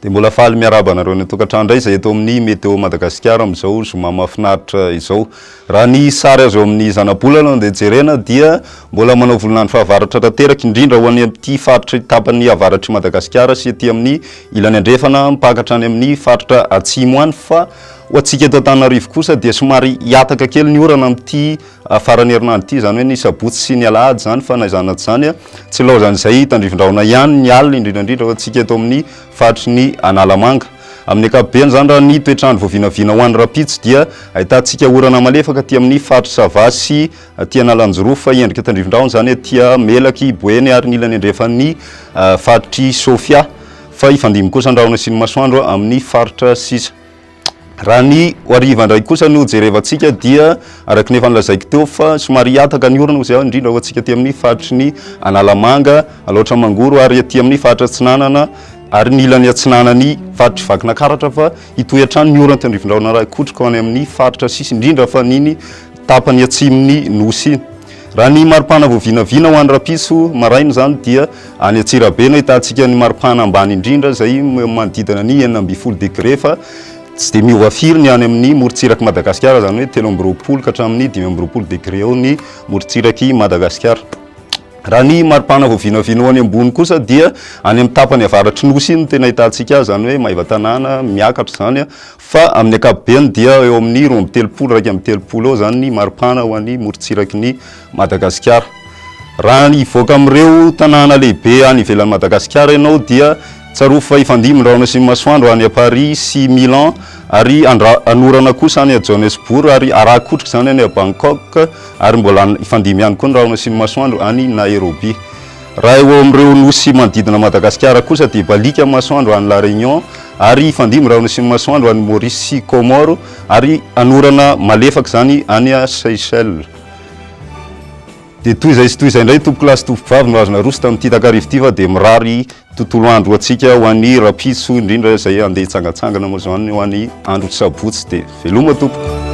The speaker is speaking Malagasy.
dia mbola faly miaraba anareo ny tokantrano indray izay eto amin'ny météo Madagasikara amin'izao zoma mahafinaritra izao. Raha ny sary azo amin'ny zanabola aloha dia jerena dia mbola manao volonandro fahavaratra tanteraka indrindra ho any amin'ity faritra tapan'ny avaratry Madagasikara sy ety amin'ny ilany andrefana mipakatra any amin'ny faritra atsimo any fa ho antsika eto Antananarivo kosa dia somary hiataka kely ny orana amin'ity farany herinandro ity zany hoe ny sabotsy sy ny alahady zany fa naizana zany tsy laozany izay tandrivon-drahona ihany ny alina indrindra ho antsika eto amin'ny faritry ny Analamanga. Amin'ny ankapobeny zany raha ny toetrandro voavinavina ho an'ny rapitsy dia ahitantsika orana malefaka aty amin'ny faritry Savasy, aty Analanjoroa fa endrika tandrivon-drahona zany aty Melaky, Boeny ary ny ilany andrefan'ny faritry Sofia fa ifandimy kosa andrahona sy ny masoandro amin'ny faritra sisa. Raha ny hariva indray kosa no jerevantsika dia araka nefa nilazaiko teo fa somary hiataka ny orana izay indrindra ho antsika aty amin'ny faritry ny Analamanga, Alaotra Mangoro ary aty amin'ny faritra Atsinanana ary ny ilany Atsinanany faritry Vakinakaratra fa hitohy hatrany ny orana tandrivon-drahona raha kotrika any amin'ny faritra sisa indrindra fa niny tapany atsimony Nosy. Raha ny maripana voavinavina ho an'ny rapiso maraina zany dia any Antsirabe no ahitantsika ny maripana ambany indrindra izay manodidina ny 40 degré fa tsy dia miova firy ny any amin'ny morontsiraky Madagasikara zany hoe 320 ka hatramin'ny 520 degré eo ny morontsiraky Madagasikara. Raha ny maripana voavinavina ho any ambony kosa dia any amin'ny tapany avaratry Nosy no tena ahitantsika zany hoe Maivatanana miakatra zany fa amin'ny ankapobeny dia eo amin'ny 20 raika amin'ny 30 eo zany ny maripana ho an'ny morontsiraky ny Madagasikara. Raha ny voaka amin'ireo tanàna lehibe any ivelan'ny Madagasikara ianao dia tsaroa fa ifandimy raona sy masoandro any Paris sy Milan ary anorana kosa any Johannesburg ary arakotrika zany any Bangkok ary mbola ifandimy ihany koa ny raona sy masoandro any Nairobi. Raha eo amin'ireo nosy manodidina Madagasikara kosa dia balika masoandro any La Réunion ary ifandimy raona sy masoandro any Maurice sy Comore ary anorana malefaka zany any Seychelles. Dia toy izay sy toy izay indray tompo lasy tompo vavy no azona roso tamin'ity takarivo ity fa dia mirary tontolo andro antsika ho an'ny rapiso indrindra izay andeha hitsangatsangana moa zany ho an'ny andro sabotsy dia veloma tompo.